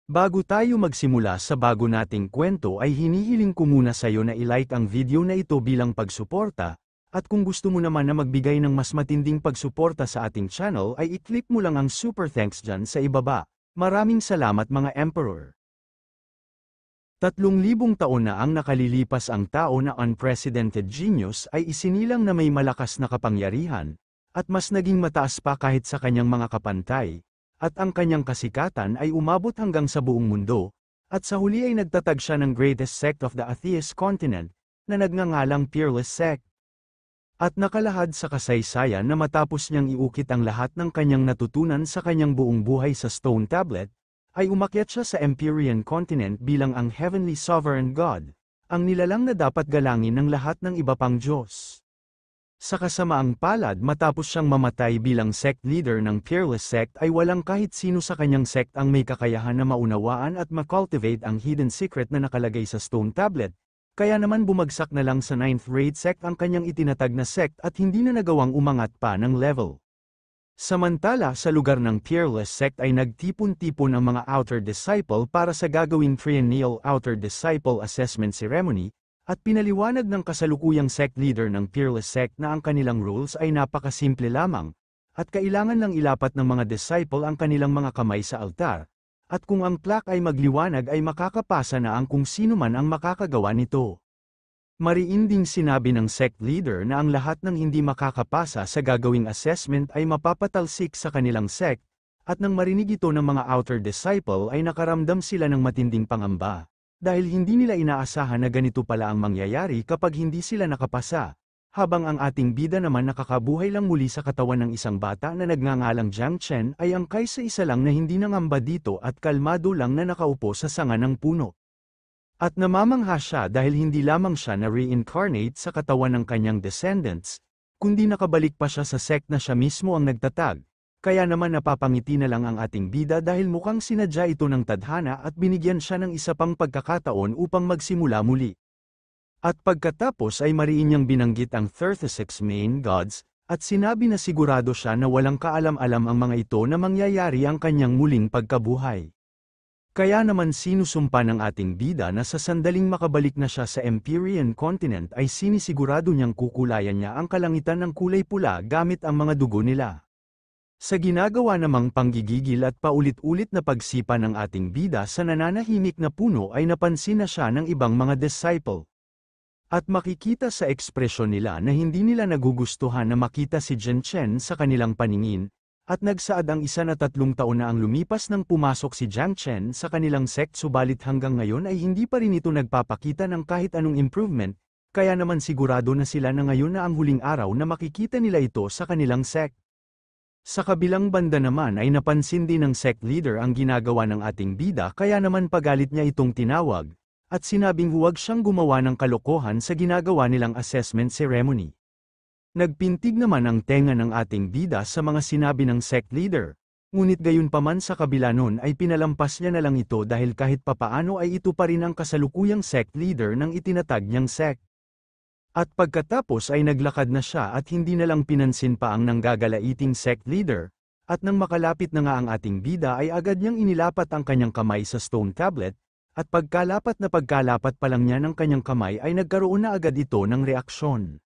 Bago tayo magsimula sa bago nating kwento ay hinihiling ko muna sa'yo na ilike ang video na ito bilang pagsuporta, at kung gusto mo naman na magbigay ng mas matinding pagsuporta sa ating channel ay i-click mo lang ang super thanks dyan sa ibaba. Maraming salamat mga Emperor. 3,000 taon na ang nakalilipas, ang tao na unprecedented genius ay isinilang na may malakas na kapangyarihan, at mas naging mataas pa kahit sa kanyang mga kapantay. At ang kanyang kasikatan ay umabot hanggang sa buong mundo, at sa huli ay nagtatag siya ng greatest sect of the atheist continent, na nagngangalang Peerless Sect. At nakalahad sa kasaysayan na matapos niyang iukit ang lahat ng kanyang natutunan sa kanyang buong buhay sa stone tablet, ay umakyat siya sa Empyrean continent bilang ang Heavenly Sovereign God, ang nilalang na dapat galangin ng lahat ng iba pang Diyos. Sa kasamaang palad, matapos siyang mamatay bilang sect leader ng Peerless Sect ay walang kahit sino sa kanyang sect ang may kakayahan na maunawaan at makultivate ang hidden secret na nakalagay sa stone tablet, kaya naman bumagsak na lang sa 9th rate sect ang kanyang itinatag na sect at hindi na nagawang umangat pa ng level. Samantala sa lugar ng Peerless Sect ay nagtipon-tipon ang mga outer disciple para sa gagawing triennial outer disciple assessment ceremony, at pinaliwanag ng kasalukuyang sect leader ng Peerless Sect na ang kanilang rules ay napakasimple lamang, at kailangan lang ilapat ng mga disciple ang kanilang mga kamay sa altar, at kung ang plaque ay magliwanag ay makakapasa na ang kung sino man ang makakagawa nito. Mariin ding sinabi ng sect leader na ang lahat ng hindi makakapasa sa gagawing assessment ay mapapatalsik sa kanilang sect, at nang marinig ito ng mga outer disciple ay nakaramdam sila ng matinding pangamba. Dahil hindi nila inaasahan na ganito pala ang mangyayari kapag hindi sila nakapasa, habang ang ating bida naman nakakabuhay lang muli sa katawan ng isang bata na nagngangalang Jiang Chen ay angkay sa isa lang na hindi nangamba dito at kalmado lang na nakaupo sa sanga ng puno. At namamangha siya dahil hindi lamang siya na reincarnate sa katawan ng kanyang descendants, kundi nakabalik pa siya sa sect na siya mismo ang nagtatag. Kaya naman napapangiti na lang ang ating bida dahil mukhang sinadya ito ng tadhana at binigyan siya ng isa pang pagkakataon upang magsimula muli. At pagkatapos ay mariin niyang binanggit ang 36 main gods, at sinabi na sigurado siya na walang kaalam-alam ang mga ito na mangyayari ang kanyang muling pagkabuhay. Kaya naman sinusumpa ng ating bida na sa sandaling makabalik na siya sa Empyrean continent ay sinisigurado niyang kukulayan niya ang kalangitan ng kulay pula gamit ang mga dugo nila. Sa ginagawa namang panggigigil at paulit-ulit na pagsipa ng ating bida sa nananahimik na puno ay napansin na siya ng ibang mga disciple. At makikita sa ekspresyon nila na hindi nila nagugustuhan na makita si Jiang Chen sa kanilang paningin, at nagsaad ang isa na 3 taon na ang lumipas nang pumasok si Jiang Chen sa kanilang sect, subalit hanggang ngayon ay hindi pa rin ito nagpapakita ng kahit anong improvement, kaya naman sigurado na sila na ngayon na ang huling araw na makikita nila ito sa kanilang sect. Sa kabilang banda naman ay napansin din ng sect leader ang ginagawa ng ating bida kaya naman pagalit niya itong tinawag, at sinabing huwag siyang gumawa ng kalokohan sa ginagawa nilang assessment ceremony. Nagpintig naman ang tenga ng ating bida sa mga sinabi ng sect leader, ngunit gayunpaman sa kabila nun ay pinalampas niya na lang ito dahil kahit papaano ay ito pa rin ang kasalukuyang sect leader ng itinatag niyang sect. At pagkatapos ay naglakad na siya at hindi na lang pinansin pa ang nanggagalaiting sect leader, at nang makalapit na nga ang ating bida ay agad niyang inilapat ang kanyang kamay sa stone tablet, at pagkalapat pa lang niya ng kanyang kamay ay nagkaroon na agad ito ng reaksyon.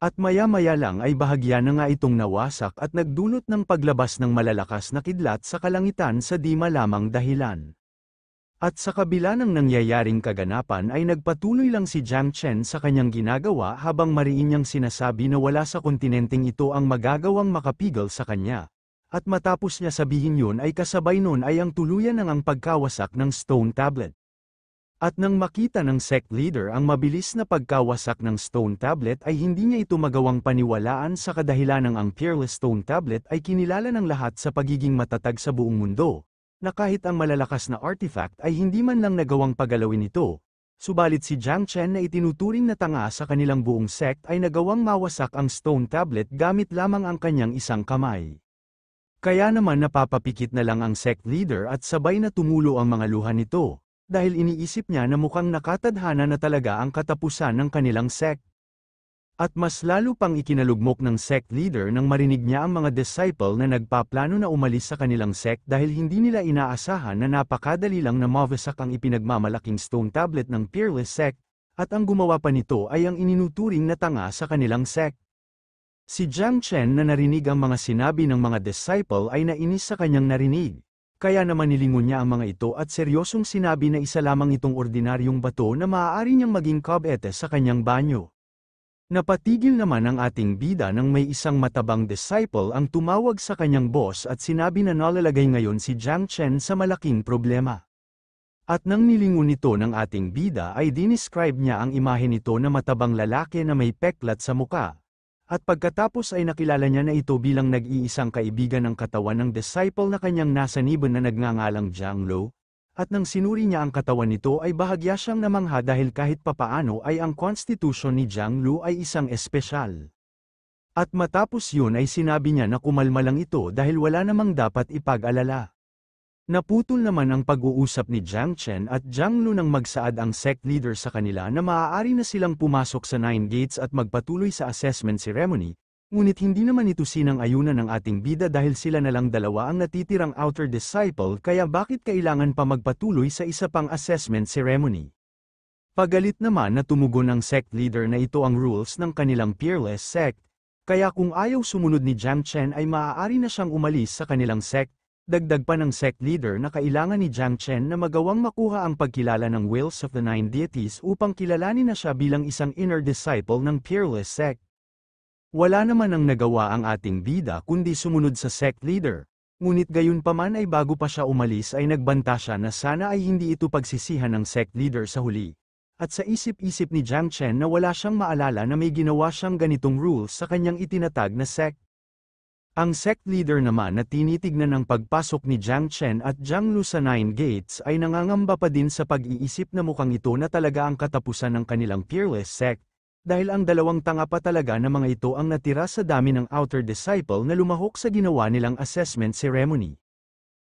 At maya-maya lang ay bahagya na nga itong nawasak at nagdulot ng paglabas ng malalakas na kidlat sa kalangitan sa di malamang dahilan. At sa kabila ng nangyayaring kaganapan ay nagpatuloy lang si Jiang Chen sa kanyang ginagawa habang mariin niyang sinasabi na wala sa kontinenteng ito ang magagawang makapigil sa kanya. At matapos niya sabihin yun ay kasabay nun ay ang tuluyan ng ang pagkawasak ng stone tablet. At nang makita ng sect leader ang mabilis na pagkawasak ng stone tablet ay hindi niya ito magawang paniwalaan sa kadahilan ng ang Peerless Stone Tablet ay kinilala ng lahat sa pagiging matatag sa buong mundo, na kahit ang malalakas na artifact ay hindi man lang nagawang pagalawin ito, subalit si Jiang Chen na itinuturing na tanga sa kanilang buong sect ay nagawang mawasak ang stone tablet gamit lamang ang kanyang isang kamay. Kaya naman napapapikit na lang ang sect leader at sabay na tumulo ang mga luha nito, dahil iniisip niya na mukhang nakatadhana na talaga ang katapusan ng kanilang sect. At mas lalo pang ikinalugmok ng sect leader nang marinig niya ang mga disciple na nagpaplano na umalis sa kanilang sect dahil hindi nila inaasahan na napakadali lang na mawasak ang ipinagmamalaking stone tablet ng Peerless sect, at ang gumawa pa nito ay ang ininuturing na tanga sa kanilang sect. Si Jiang Chen na narinig ang mga sinabi ng mga disciple ay nainis sa kanyang narinig. Kaya naman nilingon niya ang mga ito at seryosong sinabi na isa lamang itong ordinaryong bato na maaari niyang maging kabete sa kanyang banyo. Napatigil naman ang ating bida nang may isang matabang disciple ang tumawag sa kanyang boss at sinabi na nalalagay ngayon si Jiang Chen sa malaking problema. At nang nilingon nito ng ating bida ay dinescribe niya ang imahe nito na matabang lalaki na may peklat sa muka. At pagkatapos ay nakilala niya na ito bilang nag-iisang kaibigan ng katawan ng disciple na kanyang nasa nibon na nagngangalang Jiang Lu. At nang sinuri niya ang katawan nito ay bahagya siyang namangha dahil kahit papaano ay ang constitution ni Jiang Lu ay isang espesyal. At matapos yun ay sinabi niya na kumalma lang ito dahil wala namang dapat ipag-alala. Naputol naman ang pag-uusap ni Jiang Chen at Jiang Lu nang magsaad ang sect leader sa kanila na maaari na silang pumasok sa 9 gates at magpatuloy sa assessment ceremony. Ngunit hindi naman ito sinang-ayunan ng ating bida dahil sila na lang dalawa ang natitirang outer disciple kaya bakit kailangan pa magpatuloy sa isa pang assessment ceremony. Pagalit naman na tumugon ang sect leader na ito ang rules ng kanilang Peerless sect, kaya kung ayaw sumunod ni Jiang Chen ay maaari na siyang umalis sa kanilang sect. Dagdag pa ng sect leader na kailangan ni Jiang Chen na magawang makuha ang pagkilala ng wills of the 9 deities upang kilalanin na siya bilang isang inner disciple ng Peerless sect. Wala naman ang nagawa ang ating bida kundi sumunod sa sect leader, ngunit gayunpaman ay bago pa siya umalis ay nagbanta siya na sana ay hindi ito pagsisihan ng sect leader sa huli. At sa isip-isip ni Jiang Chen na wala siyang maalala na may ginawa siyang ganitong rules sa kanyang itinatag na sect. Ang sect leader naman na tinitignan ng pagpasok ni Jiang Chen at Jiang Lu sa 9 gates ay nangangamba pa din sa pag-iisip na mukhang ito na talaga ang katapusan ng kanilang Peerless sect. Dahil ang dalawang tanga pa talaga na mga ito ang natira sa dami ng outer disciple na lumahok sa ginawa nilang assessment ceremony.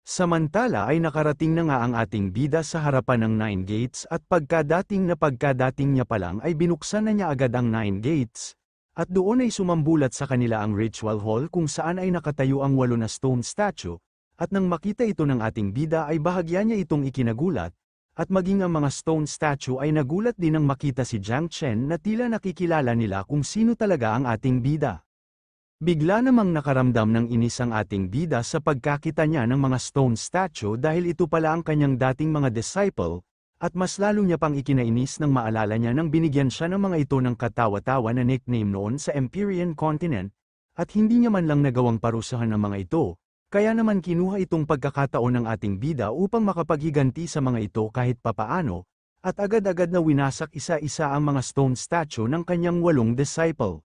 Samantala ay nakarating na nga ang ating bida sa harapan ng 9 gates at pagkadating niya pa lang ay binuksan na niya agad ang 9 gates. At doon ay sumambulat sa kanila ang ritual hall kung saan ay nakatayo ang 8 na stone statue, at nang makita ito ng ating bida ay bahagya niya itong ikinagulat. At maging ang mga stone statue ay nagulat din nang makita si Jiang Chen na tila nakikilala nila kung sino talaga ang ating bida. Bigla namang nakaramdam ng inis ang ating bida sa pagkakita niya ng mga stone statue dahil ito pala ang kanyang dating mga disciple, at mas lalo niya pang ikinainis nang maalala niya nang binigyan siya ng mga ito ng katawa-tawa na nickname noon sa Empyrean Continent, at hindi niya man lang nagawang parusahan ang mga ito. Kaya naman kinuha itong pagkakataon ng ating bida upang makapaghiganti sa mga ito kahit papaano, at agad-agad na winasak isa-isa ang mga stone statue ng kanyang 8 disciple.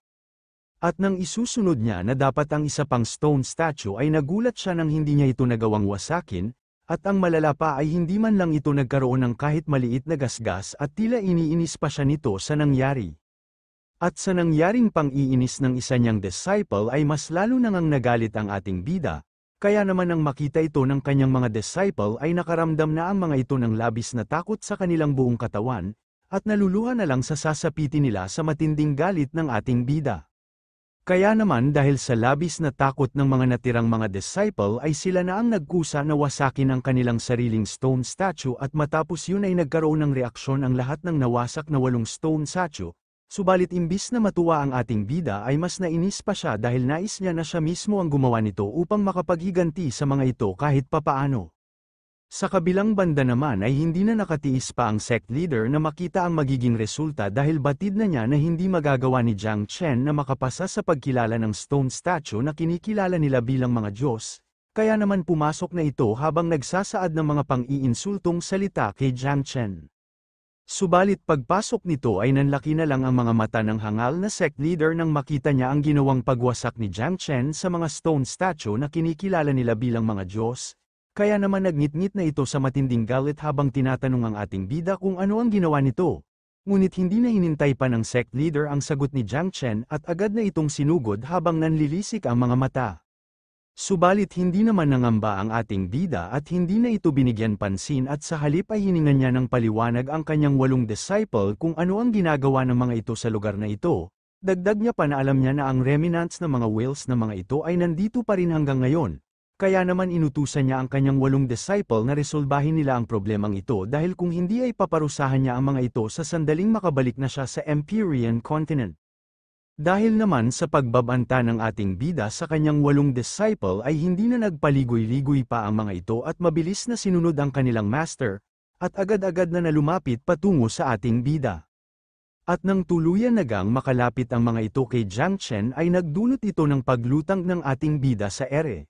At nang isusunod niya na dapat ang isa pang stone statue ay nagulat siya nang hindi niya ito nagawang wasakin, at ang malala pa ay hindi man lang ito nagkaroon ng kahit maliit na gasgas at tila iniinis pa siya nito sa nangyari. At sa nangyaring pang-iinis ng isa niyang disciple ay mas lalo nang nagalit ang ating bida. Kaya naman nang makita ito ng kanyang mga disciple ay nakaramdam na ang mga ito ng labis na takot sa kanilang buong katawan, at naluluha na lang sa sasapitin nila sa matinding galit ng ating bida. Kaya naman dahil sa labis na takot ng mga natirang mga disciple ay sila na ang nagkusa na wasakin ang kanilang sariling stone statue at matapos yun ay nagkaroon ng reaksyon ang lahat ng nawasak na 8 stone statue. Subalit imbis na matuwa ang ating bida ay mas nainis pa siya dahil nais niya na siya mismo ang gumawa nito upang makapaghiganti sa mga ito kahit papaano. Sa kabilang banda naman ay hindi na nakatiis pa ang sect leader na makita ang magiging resulta dahil batid na niya na hindi magagawa ni Jiang Chen na makapasa sa pagkilala ng stone statue na kinikilala nila bilang mga Diyos, kaya naman pumasok na ito habang nagsasaad ng mga pang-iinsultong salita kay Jiang Chen. Subalit pagpasok nito ay nanlaki na lang ang mga mata ng hangal na sect leader nang makita niya ang ginawang pagwasak ni Jiang Chen sa mga stone statue na kinikilala nila bilang mga Diyos, kaya naman nagngit-ngit na ito sa matinding galit habang tinatanong ang ating bida kung ano ang ginawa nito. Ngunit hindi na hinintay pa ng sect leader ang sagot ni Jiang Chen at agad na itong sinugod habang nanlilisik ang mga mata. Subalit hindi naman nangamba ang ating bida at hindi na ito binigyan pansin at sa halip ay hiningan niya ng paliwanag ang kanyang 8 disciple kung ano ang ginagawa ng mga ito sa lugar na ito, Dagdag niya pa na alam niya na ang remnants ng mga whales na mga ito ay nandito pa rin hanggang ngayon. Kaya naman inutusan niya ang kanyang 8 disciple na resolbahin nila ang problemang ito dahil kung hindi ay paparusahan niya ang mga ito sa sandaling makabalik na siya sa Empyrean continent. Dahil naman sa pagbabanta ng ating bida sa kanyang 8 disciple ay hindi na nagpaligoy-ligoy pa ang mga ito at mabilis na sinunod ang kanilang master, at agad-agad na lumapit patungo sa ating bida. At nang tuluyan nagang makalapit ang mga ito kay Jiang Chen ay nagdulot ito ng paglutang ng ating bida sa ere.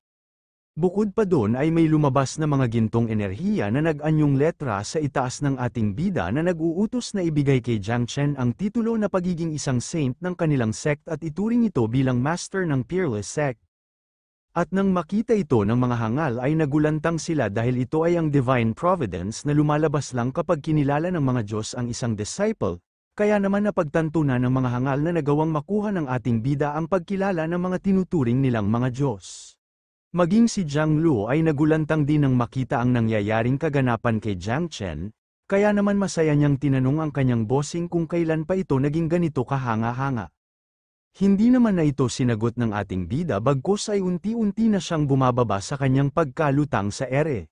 Bukod pa doon ay may lumabas na mga gintong enerhiya na nag-anyong letra sa itaas ng ating bida na nag-uutos na ibigay kay Jiang Chen ang titulo na pagiging isang saint ng kanilang sect at ituring ito bilang master ng Peerless Sect. At nang makita ito ng mga hangal ay nagulantang sila dahil ito ay ang divine providence na lumalabas lang kapag kinilala ng mga Diyos ang isang disciple. Kaya naman napagtanto na ng mga hangal na nagawang makuha ng ating bida ang pagkilala ng mga tinuturing nilang mga Diyos. Maging si Jiang Lu ay nagulantang din nang makita ang nangyayaring kaganapan kay Jiang Chen, kaya naman masaya niyang tinanong ang kanyang bossing kung kailan pa ito naging ganito kahanga-hanga. Hindi naman na ito sinagot ng ating bida bagkus ay unti-unti na siyang bumababa sa kanyang pagkalutang sa ere.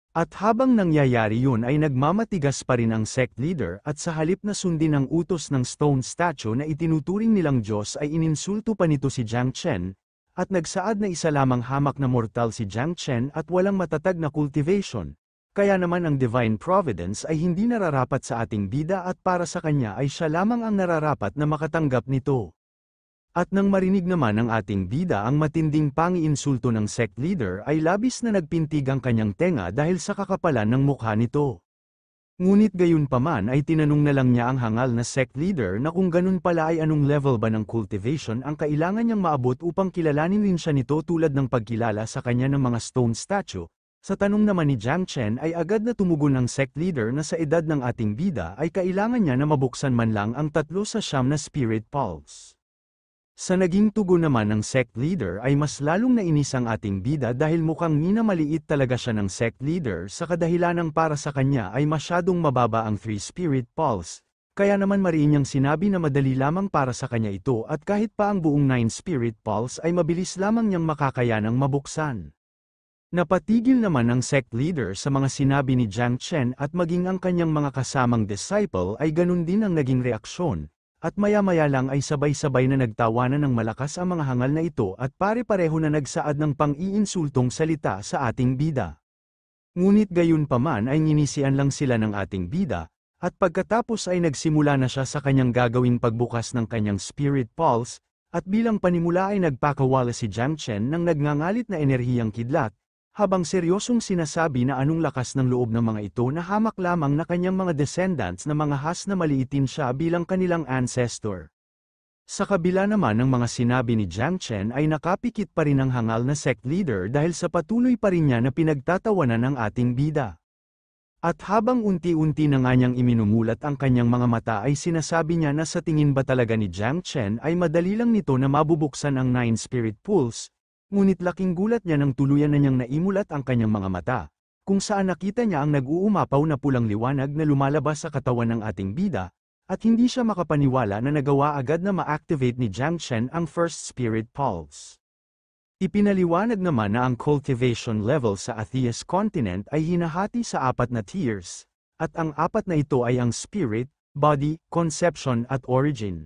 At habang nangyayari yun ay nagmamatigas pa rin ang sect leader at sa halip na sundin ang utos ng stone statue na itinuturing nilang Diyos ay ininsulto pa nito si Jiang Chen, at nagsaad na isa lamang hamak na mortal si Jiang Chen at walang matatag na cultivation. Kaya naman ang divine providence ay hindi nararapat sa ating bida at para sa kanya ay siya lamang ang nararapat na makatanggap nito. At nang marinig naman ng ating bida ang matinding pangiinsulto ng sect leader ay labis na nagpintig ang kanyang tenga dahil sa kakapalan ng mukha nito. Ngunit gayunpaman ay tinanong na lang niya ang hangal na sect leader na kung ganun pala ay anong level ba ng cultivation ang kailangan niyang maabot upang kilalanin rin siya nito tulad ng pagkilala sa kanya ng mga stone statue. Sa tanong naman ni Jiang Chen ay agad na tumugon ang sect leader na sa edad ng ating bida ay kailangan niya na mabuksan man lang ang 3 sa 9 na spirit pulse. Sa naging tugon naman ng sect leader ay mas lalong nainis ang ating bida dahil mukhang minamaliit talaga siya ng sect leader sa kadahilanang para sa kanya ay masyadong mababa ang 3 spirit pulse, kaya naman mariin niyang sinabi na madali lamang para sa kanya ito at kahit pa ang buong 9 spirit pulse ay mabilis lamang niyang makakayanang mabuksan. Napatigil naman ang sect leader sa mga sinabi ni Jiang Chen at maging ang kanyang mga kasamang disciple ay ganun din ang naging reaksyon. At maya-maya lang ay sabay-sabay na nagtawanan ng malakas ang mga hangal na ito at pare-pareho na nagsaad ng pang-iinsultong salita sa ating bida. Ngunit gayunpaman ay nginisian lang sila ng ating bida, at pagkatapos ay nagsimula na siya sa kanyang gagawing pagbukas ng kanyang spirit pulse, at bilang panimula ay nagpakawala si Jiang Chen ng nagngangalit na enerhiyang kidlat, habang seryosong sinasabi na anong lakas ng loob ng mga ito na hamak lamang na kanyang mga descendants na mga has na maliitin siya bilang kanilang ancestor. Sa kabila naman ng mga sinabi ni Jiang Chen ay nakapikit pa rin ang hangal na sect leader dahil sa patuloy pa rin niya na pinagtatawanan ng ating bida. At habang unti-unti na nga niyang iminumulat ang kanyang mga mata ay sinasabi niya na sa tingin ba talaga ni Jiang Chen ay madali lang nito na mabubuksan ang 9 spirit pools. Ngunit laking gulat niya nang tuluyan na niyang naimulat ang kanyang mga mata, kung saan nakita niya ang nag-uumapaw na pulang liwanag na lumalabas sa katawan ng ating bida, at hindi siya makapaniwala na nagawa agad na ma-activate ni Jiang Chen ang first spirit pulse. Ipinaliwanag naman na ang cultivation level sa Atheist continent ay hinahati sa 4 na tiers, at ang 4 na ito ay ang spirit, body, conception at origin.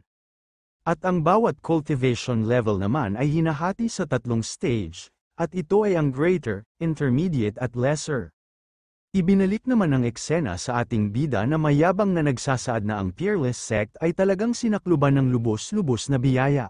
At ang bawat cultivation level naman ay hinahati sa 3 stage, at ito ay ang greater, intermediate at lesser. Ibinalik naman ng eksena sa ating bida na mayabang na nagsasaad na ang Peerless Sect ay talagang sinakluban ng lubos-lubos na biyaya.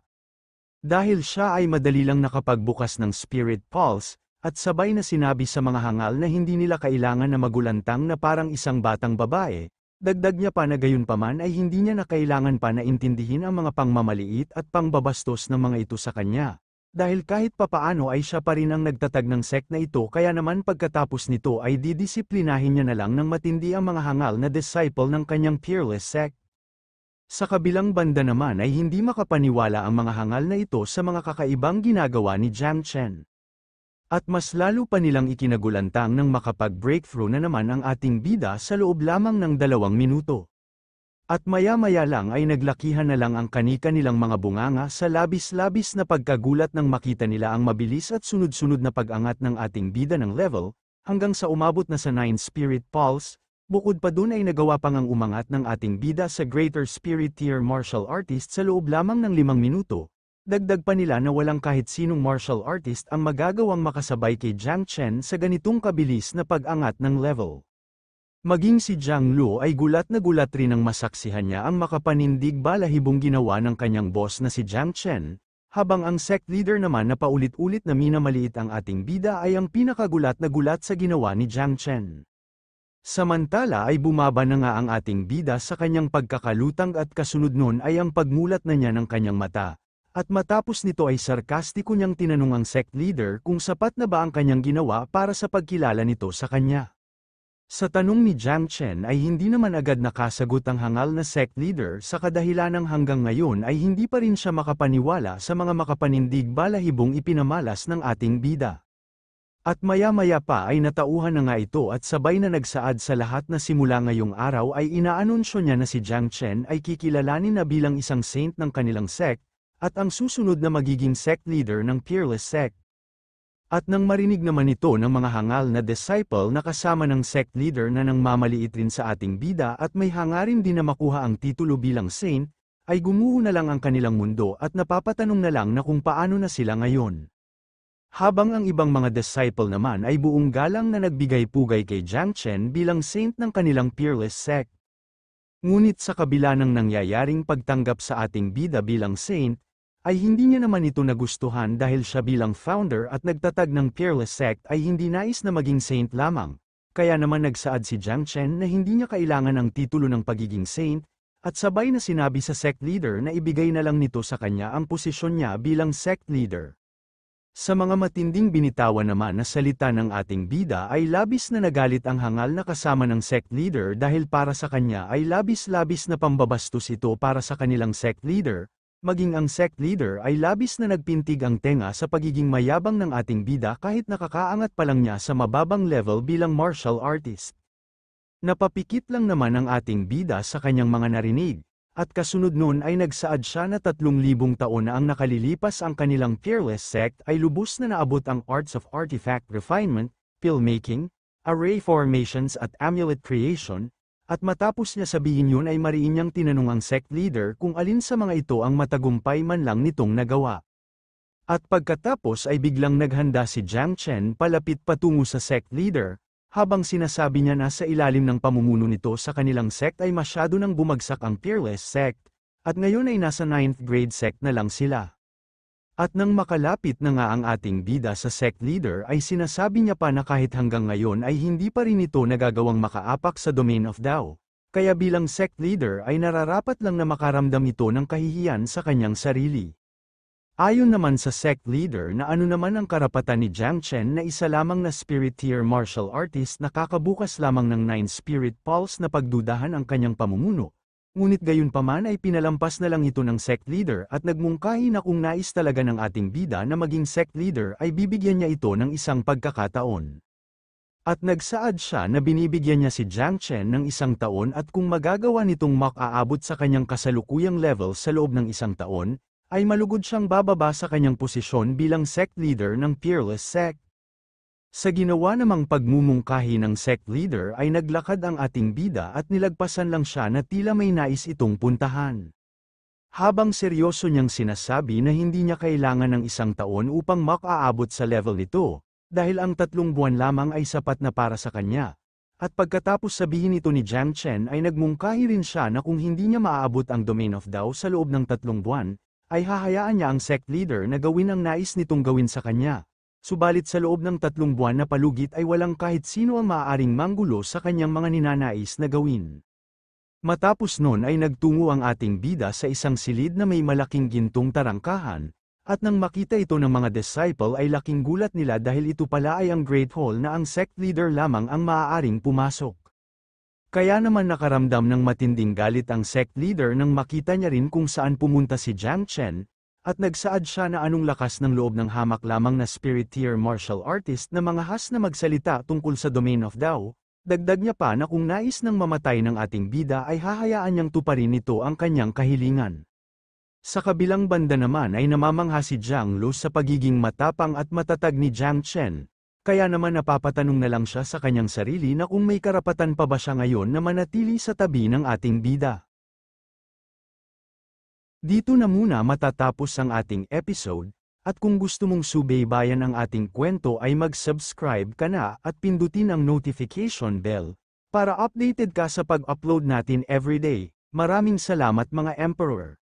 Dahil siya ay madali lang nakapagbukas ng spirit pulse, at sabay na sinabi sa mga hangal na hindi nila kailangan na magulantang na parang isang batang babae. Dagdag niya pa na gayunpaman ay hindi niya na kailangan pa na intindihin ang mga pangmamaliit at pangbabastos ng mga ito sa kanya. Dahil kahit papaano ay siya pa rin ang nagtatag ng sect na ito kaya naman pagkatapos nito ay didisiplinahin niya na lang ng matindi ang mga hangal na disciple ng kanyang Peerless Sect. Sa kabilang banda naman ay hindi makapaniwala ang mga hangal na ito sa mga kakaibang ginagawa ni Jiang Chen. At mas lalo pa nilang ikinagulantang nang makapag-breakthrough na naman ang ating bida sa loob lamang ng 2 minuto. At maya-maya lang ay naglakihan na lang ang kani-kanilang mga bunganga sa labis-labis na pagkagulat nang makita nila ang mabilis at sunod-sunod na pag-angat ng ating bida ng level, hanggang sa umabot na sa 9 Spirit Pulse. Bukod pa dun ay nagawa pang ang umangat ng ating bida sa Greater Spirit Tier Martial Artist sa loob lamang ng 5 minuto. Dagdag pa nila na walang kahit sinong martial artist ang magagawang makasabay kay Jiang Chen sa ganitong kabilis na pag-angat ng level. Maging si Jiang Luo ay gulat na gulat rin nang masaksihan niya ang makapanindig balahibong ginawa ng kanyang boss na si Jiang Chen, habang ang sect leader naman na paulit-ulit na minamaliit ang ating bida ay ang pinakagulat na gulat sa ginawa ni Jiang Chen. Samantala ay bumaba na nga ang ating bida sa kanyang pagkakalutang at kasunod nun ay ang pagmulat na niya ng kanyang mata. At matapos nito ay sarkastiko niyang tinanong ang sect leader kung sapat na ba ang kanyang ginawa para sa pagkilala nito sa kanya. Sa tanong ni Jiang Chen ay hindi naman agad nakasagot ang hangal na sect leader sa kadahilanang hanggang ngayon ay hindi pa rin siya makapaniwala sa mga makapanindig balahibong ipinamalas ng ating bida. At maya-maya pa ay natauhan na nga ito at sabay na nagsaad sa lahat na simula ngayong araw ay inaanunsyo niya na si Jiang Chen ay kikilalanin na bilang isang saint ng kanilang sect, at ang susunod na magiging sect leader ng Peerless Sect. At nang marinig naman ito ng mga hangal na disciple na kasama ng sect leader na nang mamaliit rin sa ating bida at may hangarin din na makuha ang titulo bilang saint, ay gumuho na lang ang kanilang mundo at napapatanong na lang na kung paano na sila ngayon. Habang ang ibang mga disciple naman ay buong galang na nagbigay-pugay kay Jiang Chen bilang saint ng kanilang Peerless Sect. Ngunit sa kabila ng nangyayaring pagtanggap sa ating bida bilang saint, ay hindi niya naman ito nagustuhan dahil siya bilang founder at nagtatag ng Peerless Sect ay hindi nais na maging saint lamang. Kaya naman nagsaad si Jiang Chen na hindi niya kailangan ang titulo ng pagiging saint, at sabay na sinabi sa sect leader na ibigay na lang nito sa kanya ang posisyon niya bilang sect leader. Sa mga matinding binitawan naman na salita ng ating bida ay labis na nagalit ang hangal na kasama ng sect leader dahil para sa kanya ay labis-labis na pambabastos ito para sa kanilang sect leader. Maging ang sect leader ay labis na nagpintig ang tenga sa pagiging mayabang ng ating bida kahit nakakaangat pa lang niya sa mababang level bilang martial artist. Napapikit lang naman ang ating bida sa kanyang mga narinig, at kasunod nun ay nagsaad siya na 3,000 taon na ang nakalilipas ang kanilang Peerless Sect ay lubos na naabot ang arts of artifact refinement, pill making, array formations at amulet creation. At matapos niya sabihin yun ay mariin niyang tinanong ang sect leader kung alin sa mga ito ang matagumpay man lang nitong nagawa. At pagkatapos ay biglang naghanda si Jiang Chen palapit patungo sa sect leader, habang sinasabi niya na sa ilalim ng pamumuno nito sa kanilang sect ay masyado nang bumagsak ang Peerless Sect, at ngayon ay nasa 9th grade sect na lang sila. At nang makalapit na nga ang ating bida sa sect leader ay sinasabi niya pa na kahit hanggang ngayon ay hindi pa rin ito nagagawang makaapak sa domain of Dao. Kaya bilang sect leader ay nararapat lang na makaramdam ito ng kahihiyan sa kanyang sarili. Ayon naman sa sect leader na ano naman ang karapatan ni Jiang Chen na isa lamang na spirit tier martial artist na kakabukas lamang ng 9 spirit pulse na pagdudahan ang kanyang pamumuno. Ngunit gayunpaman ay pinalampas na lang ito ng sect leader at nagmungkahi na kung nais talaga ng ating bida na maging sect leader ay bibigyan niya ito ng isang pagkakataon. At nagsaad siya na binibigyan niya si Jiang Chen ng 1 taon at kung magagawa nitong makaabot sa kanyang kasalukuyang level sa loob ng 1 taon, ay malugod siyang bababa sa kanyang posisyon bilang sect leader ng Peerless Sect. Sa ginawa namang pagmumungkahi ng sect leader ay naglakad ang ating bida at nilagpasan lang siya na tila may nais itong puntahan. Habang seryoso niyang sinasabi na hindi niya kailangan ng 1 taon upang makaabot sa level nito, dahil ang 3 buwan lamang ay sapat na para sa kanya. At pagkatapos sabihin ito ni Jiang Chen ay nagmungkahi rin siya na kung hindi niya maaabot ang domain of Dao sa loob ng 3 buwan, ay hahayaan niya ang sect leader na gawin ang nais nitong gawin sa kanya. Subalit sa loob ng 3 buwan na palugit ay walang kahit sino ang maaaring manggulo sa kanyang mga ninanais na gawin. Matapos nun ay nagtungo ang ating bida sa isang silid na may malaking gintong tarangkahan, at nang makita ito ng mga disciple ay laking gulat nila dahil ito pala ay ang Great Hall na ang sect leader lamang ang maaaring pumasok. Kaya naman nakaramdam ng matinding galit ang sect leader nang makita niya rin kung saan pumunta si Jiang Chen, at nagsaad siya na anong lakas ng loob ng hamak lamang na spirit tier martial artist na mangahas na magsalita tungkol sa domain of Dao, Dagdag niya pa na kung nais ng mamatay ng ating bida ay hahayaan niyang tuparin nito ang kanyang kahilingan. Sa kabilang banda naman ay namamangha si Jiang Lu sa pagiging matapang at matatag ni Jiang Chen, kaya naman napapatanong na lang siya sa kanyang sarili na kung may karapatan pa ba siya ngayon na manatili sa tabi ng ating bida. Dito na muna matatapos ang ating episode, at kung gusto mong subaybayan ang ating kwento ay mag-subscribe ka na at pindutin ang notification bell, para updated ka sa pag-upload natin everyday. Maraming salamat mga Emperor!